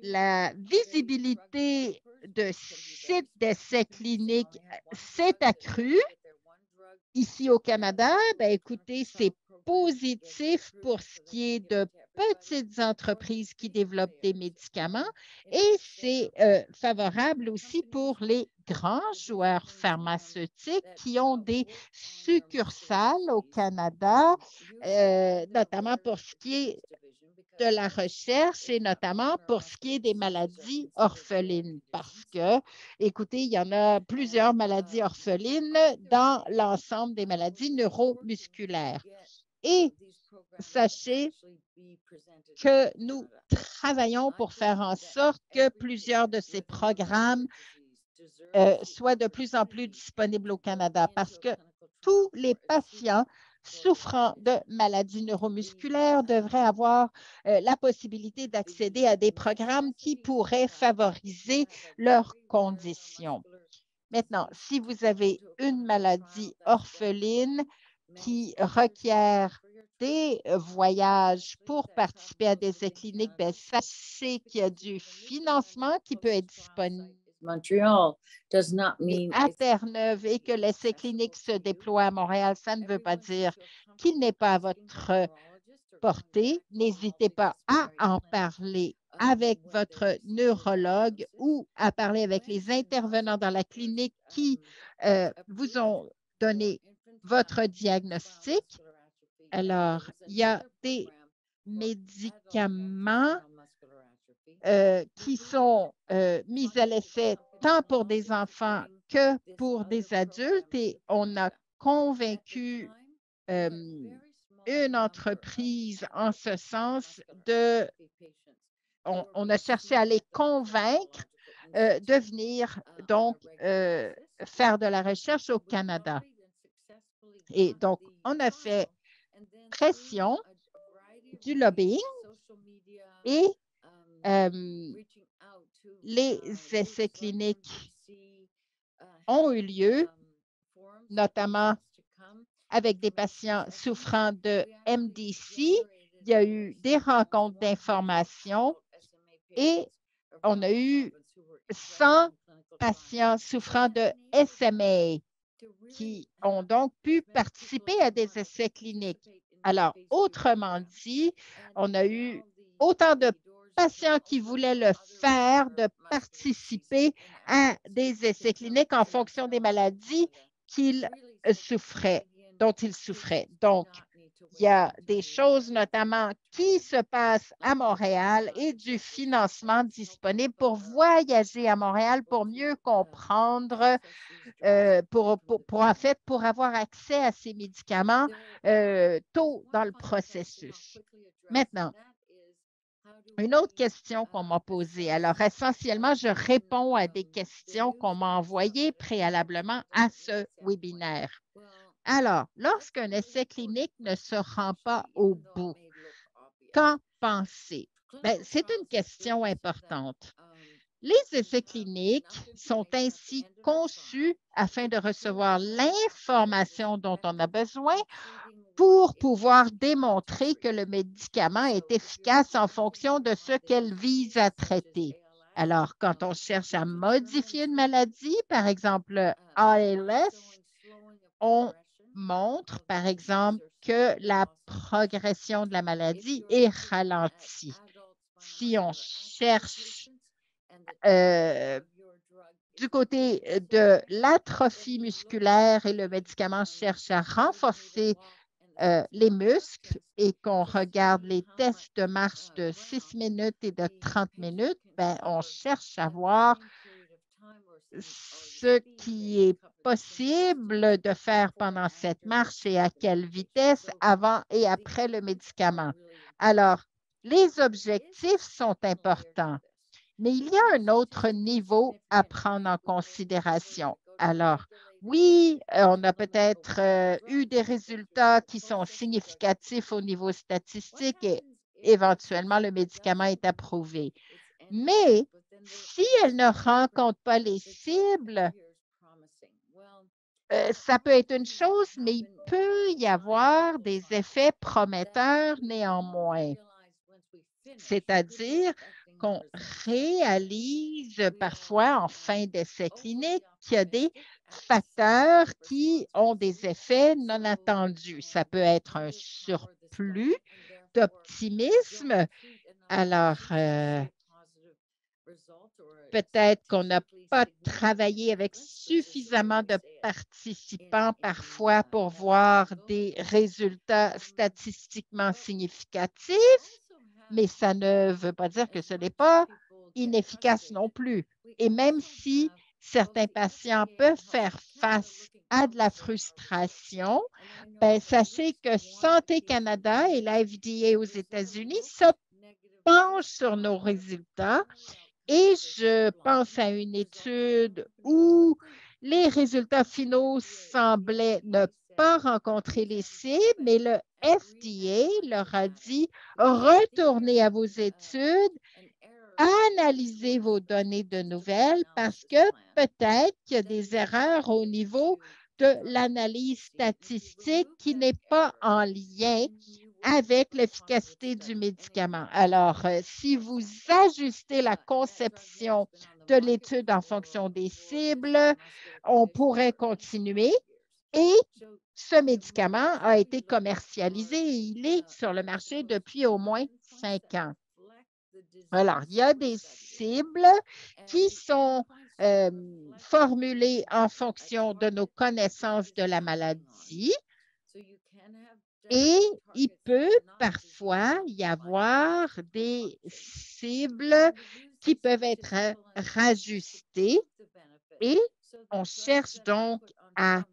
[SPEAKER 2] la visibilité de sites d'essais cliniques s'est accrue ici au Canada, ben écoutez, c'est positif pour ce qui est de petites entreprises qui développent des médicaments et c'est favorable aussi pour les grands joueurs pharmaceutiques qui ont des succursales au Canada, notamment pour ce qui est de la recherche et notamment pour ce qui est des maladies orphelines. Parce que, écoutez, il y en a plusieurs maladies orphelines dans l'ensemble des maladies neuromusculaires. Et sachez que nous travaillons pour faire en sorte que plusieurs de ces programmes soient de plus en plus disponibles au Canada parce que tous les patients souffrant de maladies neuromusculaires devraient avoir la possibilité d'accéder à des programmes qui pourraient favoriser leurs conditions. Maintenant, si vous avez une maladie orpheline qui requiert des voyages pour participer à des essais cliniques, bien, sachez qu'il y a du financement qui peut être disponible à Terre-Neuve et que l'essai clinique se déploie à Montréal, ça ne veut pas dire qu'il n'est pas à votre portée. N'hésitez pas à en parler avec votre neurologue ou à parler avec les intervenants dans la clinique qui vous ont donné votre diagnostic. Alors, il y a des médicaments qui sont mis à l'essai tant pour des enfants que pour des adultes et on a convaincu une entreprise en ce sens on a cherché à les convaincre de venir donc faire de la recherche au Canada. Et donc, on a fait pression, du lobbying et les essais cliniques ont eu lieu, notamment avec des patients souffrant de MDC. Il y a eu des rencontres d'information et on a eu 100 patients souffrant de SMA qui ont donc pu participer à des essais cliniques. Alors, autrement dit, on a eu autant de patients qui voulaient le faire, de participer à des essais cliniques en fonction des maladies dont ils souffraient. Donc, il y a des choses notamment qui se passent à Montréal et du financement disponible pour voyager à Montréal pour mieux comprendre, pour avoir accès à ces médicaments tôt dans le processus. Maintenant, une autre question qu'on m'a posée. Alors, essentiellement, je réponds à des questions qu'on m'a envoyées préalablement à ce webinaire. Alors, lorsqu'un essai clinique ne se rend pas au bout, qu'en penser? Bien, c'est une question importante. Les essais cliniques sont ainsi conçus afin de recevoir l'information dont on a besoin pour pouvoir démontrer que le médicament est efficace en fonction de ce qu'elle vise à traiter. Alors, quand on cherche à modifier une maladie, par exemple le ALS, on montre, par exemple, que la progression de la maladie est ralentie. Si on cherche du côté de l'atrophie musculaire et le médicament cherche à renforcer les muscles et qu'on regarde les tests de marche de 6 minutes et de 30 minutes, ben, on cherche à voir ce qui est possible de faire pendant cette marche et à quelle vitesse avant et après le médicament. Alors, les objectifs sont importants, mais il y a un autre niveau à prendre en considération. Alors, oui, on a peut-être eu des résultats qui sont significatifs au niveau statistique et éventuellement le médicament est approuvé. Mais si elle ne rencontre pas les cibles, ça peut être une chose, mais il peut y avoir des effets prometteurs néanmoins. C'est-à-dire qu'on réalise parfois en fin d'essai clinique qu'il y a des facteurs qui ont des effets non attendus. Ça peut être un surplus d'optimisme. Alors, peut-être qu'on n'a pas travaillé avec suffisamment de participants parfois pour voir des résultats statistiquement significatifs, mais ça ne veut pas dire que ce n'est pas inefficace non plus. Et même si certains patients peuvent faire face à de la frustration, ben, sachez que Santé Canada et la FDA aux États-Unis se penchent sur nos résultats et je pense à une étude où les résultats finaux semblaient ne pas rencontrer les cibles, mais le FDA leur a dit, retournez à vos études, analysez vos données de nouvelles parce que peut-être qu'il y a des erreurs au niveau de l'analyse statistique qui n'est pas en lien avec l'efficacité du médicament. Alors, si vous ajustez la conception de l'étude en fonction des cibles, on pourrait continuer et ce médicament a été commercialisé et il est sur le marché depuis au moins 5 ans. Alors, il y a des cibles qui sont formulées en fonction de nos connaissances de la maladie et il peut parfois y avoir des cibles qui peuvent être rajustées et on cherche donc à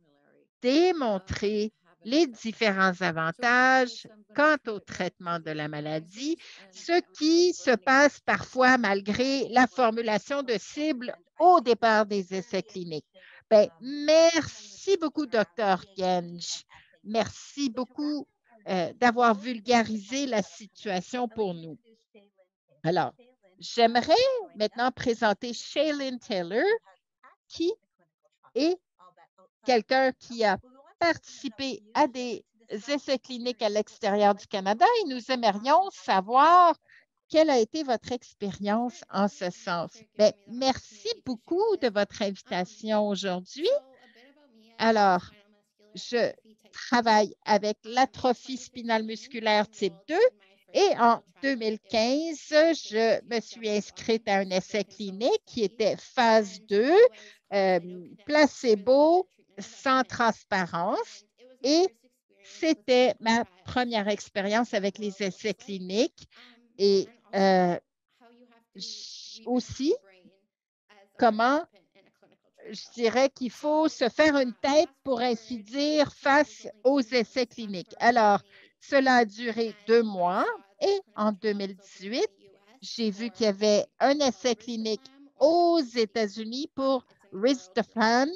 [SPEAKER 2] démontrer les différents avantages quant au traitement de la maladie, ce qui se passe parfois malgré la formulation de cibles au départ des essais cliniques. Ben, merci beaucoup, Dr. Genge. Merci beaucoup d'avoir vulgarisé la situation pour nous. Alors, j'aimerais maintenant présenter Shailene Taylor, qui est quelqu'un qui a participé à des essais cliniques à l'extérieur du Canada et nous aimerions savoir quelle a été votre expérience en ce sens. Bien, merci beaucoup de votre invitation aujourd'hui. Alors, je travaille avec l'atrophie spinale musculaire type 2 et en 2015, je me suis inscrite à un essai clinique qui était phase 2, placebo sans transparence et c'était ma première expérience avec les essais cliniques et aussi comment je dirais qu'il faut se faire une tête, pour ainsi dire, face aux essais cliniques. Alors, cela a duré 2 mois et en 2018, j'ai vu qu'il y avait un essai clinique aux États-Unis pour Risdiplam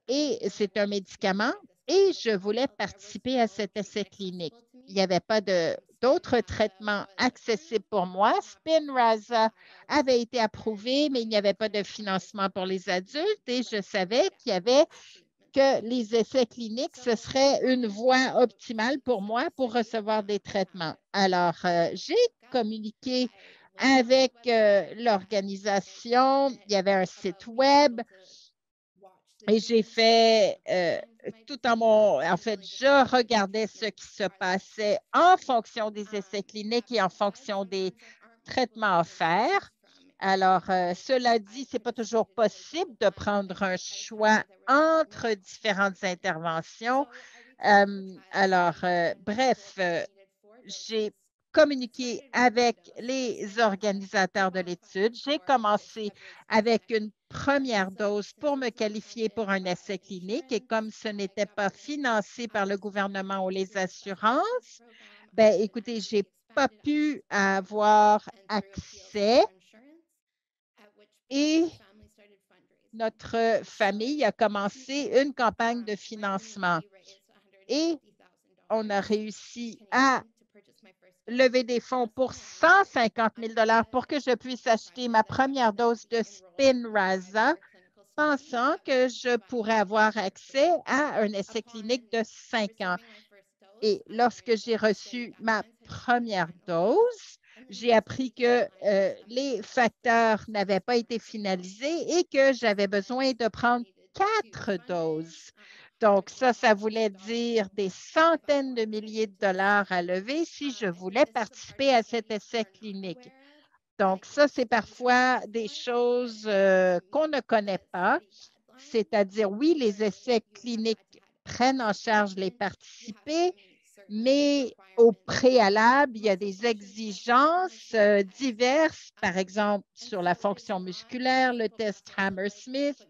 [SPEAKER 2] et c'est un médicament et je voulais participer à cet essai clinique. Il n'y avait pas de d'autres traitements accessibles pour moi. Spinraza avait été approuvé, mais il n'y avait pas de financement pour les adultes et je savais qu'il y avait que les essais cliniques, ce serait une voie optimale pour moi pour recevoir des traitements. Alors, j'ai communiqué avec l'organisation. Il y avait un site web et j'ai fait en fait, je regardais ce qui se passait en fonction des essais cliniques et en fonction des traitements offerts. Alors, cela dit, ce n'est pas toujours possible de prendre un choix entre différentes interventions. Bref, j'ai communiqué avec les organisateurs de l'étude. J'ai commencé avec une première dose pour me qualifier pour un essai clinique et comme ce n'était pas financé par le gouvernement ou les assurances, ben écoutez, j'ai pas pu avoir accès et notre famille a commencé une campagne de financement et on a réussi à lever des fonds pour 150 000 pour que je puisse acheter ma première dose de Spinraza, pensant que je pourrais avoir accès à un essai clinique de 5 ans. Et lorsque j'ai reçu ma première dose, j'ai appris que les facteurs n'avaient pas été finalisés et que j'avais besoin de prendre 4 doses. Donc, ça voulait dire des centaines de milliers de dollars à lever si je voulais participer à cet essai clinique. Donc, ça, c'est parfois des choses qu'on ne connaît pas, c'est-à-dire, oui, les essais cliniques prennent en charge les participants, mais au préalable, il y a des exigences diverses, par exemple sur la fonction musculaire, le test Hammersmith,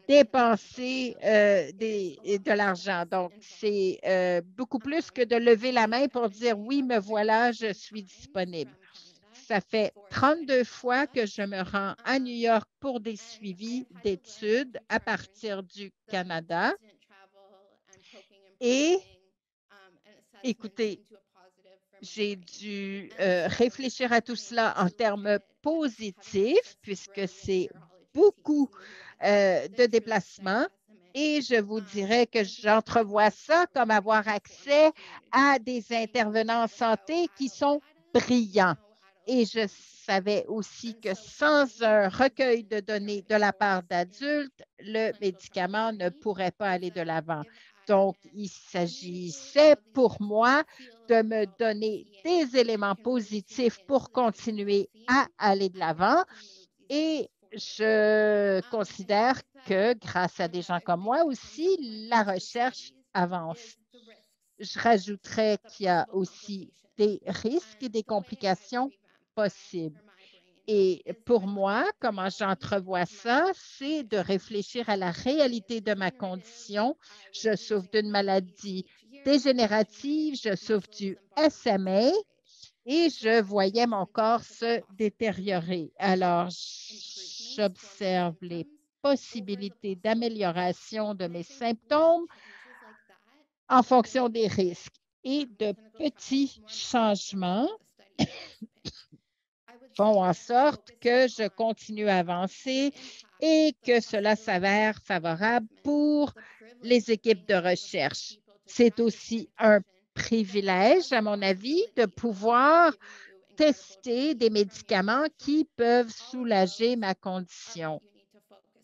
[SPEAKER 2] dépenser de l'argent. Donc, c'est beaucoup plus que de lever la main pour dire oui, me voilà, je suis disponible. Ça fait 32 fois que je me rends à New York pour des suivis d'études à partir du Canada. Et écoutez, j'ai dû réfléchir à tout cela en termes positifs, puisque c'est beaucoup de déplacements. Et je vous dirais que j'entrevois ça comme avoir accès à des intervenants en santé qui sont brillants. Et je savais aussi que sans un recueil de données de la part d'adultes, le médicament ne pourrait pas aller de l'avant. Donc, il s'agissait pour moi de me donner des éléments positifs pour continuer à aller de l'avant. Et je considère que grâce à des gens comme moi aussi, la recherche avance. Je rajouterais qu'il y a aussi des risques et des complications possibles. Et pour moi, comment j'entrevois ça, c'est de réfléchir à la réalité de ma condition. Je souffre d'une maladie dégénérative, je souffre du SMA et je voyais mon corps se détériorer. Alors, j'observe les possibilités d'amélioration de mes symptômes en fonction des risques et de petits changements font en sorte que je continue à avancer et que cela s'avère favorable pour les équipes de recherche. C'est aussi un privilège, à mon avis, de pouvoir tester des médicaments qui peuvent soulager ma condition.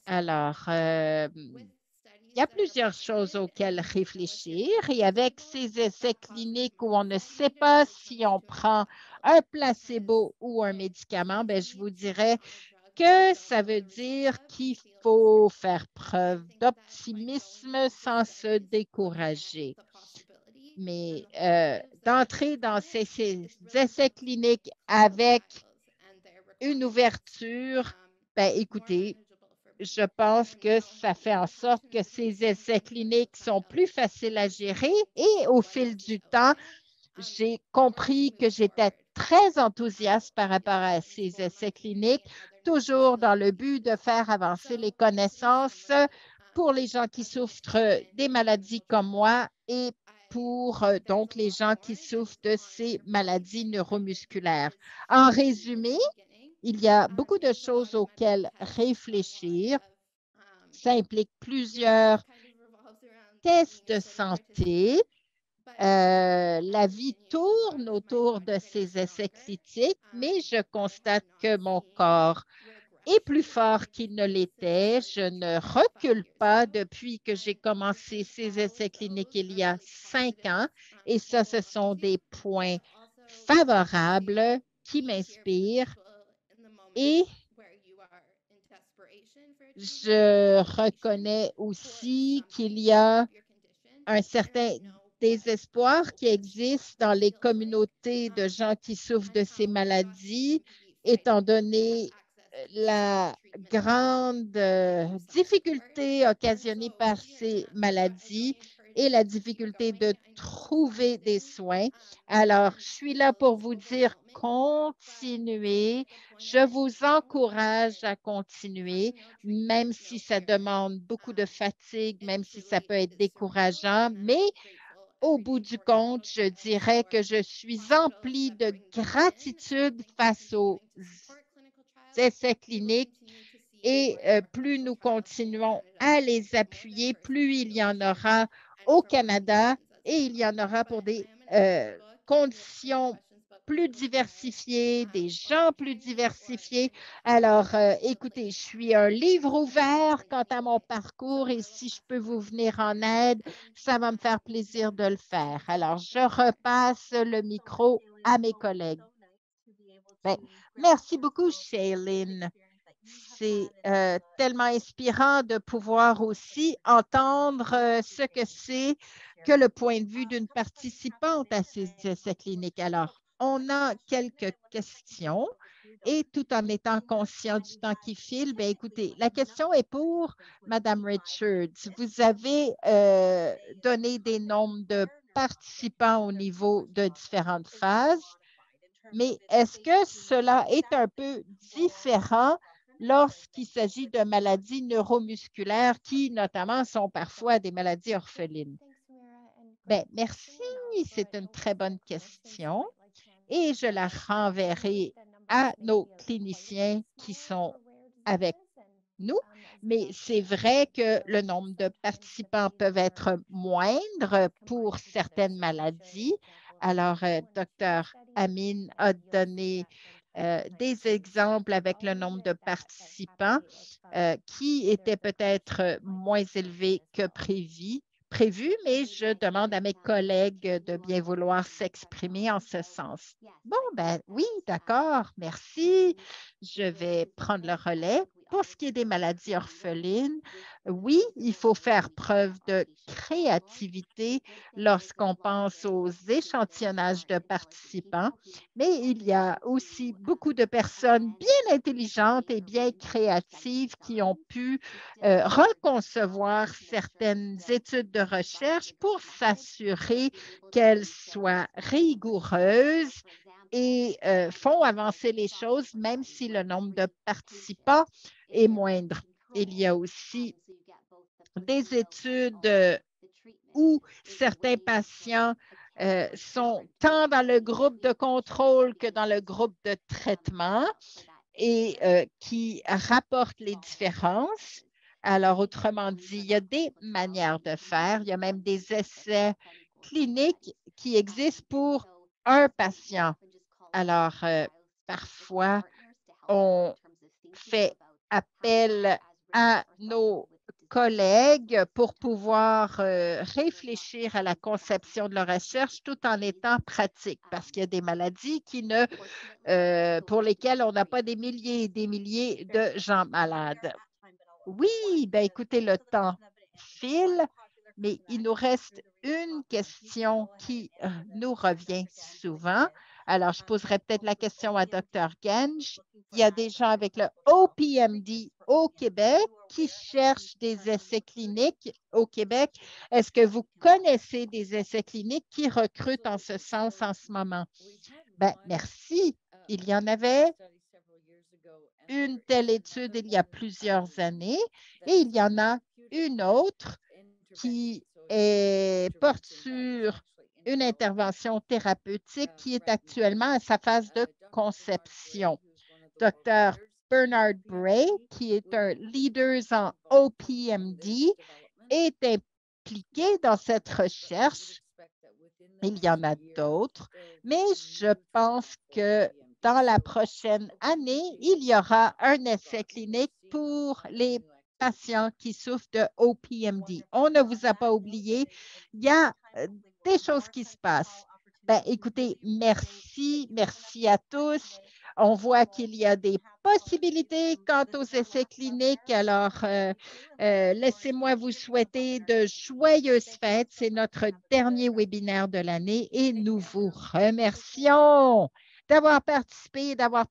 [SPEAKER 2] Alors, il y a plusieurs choses auxquelles réfléchir et avec ces essais cliniques où on ne sait pas si on prend un placebo ou un médicament, ben, je vous dirais que ça veut dire qu'il faut faire preuve d'optimisme sans se décourager. Mais d'entrer dans ces essais cliniques avec une ouverture, ben, écoutez, je pense que ça fait en sorte que ces essais cliniques sont plus faciles à gérer et au fil du temps, j'ai compris que j'étais très enthousiaste par rapport à ces essais cliniques, toujours dans le but de faire avancer les connaissances pour les gens qui souffrent des maladies comme moi et pour donc les gens qui souffrent de ces maladies neuromusculaires. En résumé, il y a beaucoup de choses auxquelles réfléchir. Ça implique plusieurs tests de santé. La vie tourne autour de ces essais cliniques, mais je constate que mon corps est plus fort qu'il ne l'était. Je ne recule pas depuis que j'ai commencé ces essais cliniques il y a 5 ans. Et ça, ce sont des points favorables qui m'inspirent. Et je reconnais aussi qu'il y a un certain désespoir qui existe dans les communautés de gens qui souffrent de ces maladies, étant donné la grande difficulté occasionnée par ces maladies et la difficulté de trouver des soins. Alors, je suis là pour vous dire, continuez. Je vous encourage à continuer, même si ça demande beaucoup de fatigue, même si ça peut être décourageant, mais au bout du compte, je dirais que je suis emplie de gratitude face aux essais cliniques et plus nous continuons à les appuyer, plus il y en aura au Canada et il y en aura pour des conditions plus diversifiées, des gens plus diversifiés. Alors, écoutez, je suis un livre ouvert quant à mon parcours et si je peux vous venir en aide, ça va me faire plaisir de le faire. Alors, je repasse le micro à mes collègues. Ben, merci beaucoup, Shailene. C'est tellement inspirant de pouvoir aussi entendre ce que c'est que le point de vue d'une participante à ces essais cliniques. Alors, on a quelques questions et tout en étant conscient du temps qui file, bien, écoutez, la question est pour Madame Richards. Vous avez donné des nombres de participants au niveau de différentes phases. Mais est-ce que cela est un peu différent lorsqu'il s'agit de maladies neuromusculaires qui, notamment, sont parfois des maladies orphelines? Bien, merci, c'est une très bonne question et je la renverrai à nos cliniciens qui sont avec nous, mais c'est vrai que le nombre de participants peuvent être moindres pour certaines maladies. Alors, Dr. Amin a donné des exemples avec le nombre de participants qui étaient peut-être moins élevés que prévu, mais je demande à mes collègues de bien vouloir s'exprimer en ce sens. Bon, ben oui, d'accord, merci. Je vais prendre le relais. Pour ce qui est des maladies orphelines, oui, il faut faire preuve de créativité lorsqu'on pense aux échantillonnages de participants, mais il y a aussi beaucoup de personnes bien intelligentes et bien créatives qui ont pu reconcevoir certaines études de recherche pour s'assurer qu'elles soient rigoureuses et font avancer les choses, même si le nombre de participants est moindre. Il y a aussi des études où certains patients sont tant dans le groupe de contrôle que dans le groupe de traitement et qui rapportent les différences. Alors, autrement dit, il y a des manières de faire. Il y a même des essais cliniques qui existent pour un patient. Alors, parfois, on fait appel à nos collègues pour pouvoir réfléchir à la conception de leur recherche tout en étant pratique, parce qu'il y a des maladies pour lesquelles on n'a pas des milliers et des milliers de gens malades. Oui, ben écoutez, le temps file, mais il nous reste une question qui nous revient souvent. Alors, je poserai peut-être la question à Dr. Genge. Il y a des gens avec le OPMD au Québec qui cherchent des essais cliniques au Québec. Est-ce que vous connaissez des essais cliniques qui recrutent en ce sens en ce moment? Ben, merci. Il y en avait une telle étude il y a plusieurs années et il y en a une autre qui porte sur une intervention thérapeutique qui est actuellement à sa phase de conception. Dr. Bernard Bray, qui est un leader en OPMD, est impliqué dans cette recherche. Il y en a d'autres, mais je pense que dans la prochaine année, il y aura un essai clinique pour les patients qui souffrent de OPMD. On ne vous a pas oublié, il y a des choses qui se passent. Ben, écoutez, merci à tous. On voit qu'il y a des possibilités quant aux essais cliniques. Alors, laissez-moi vous souhaiter de joyeuses fêtes. C'est notre dernier webinaire de l'année et nous vous remercions d'avoir participé, d'avoir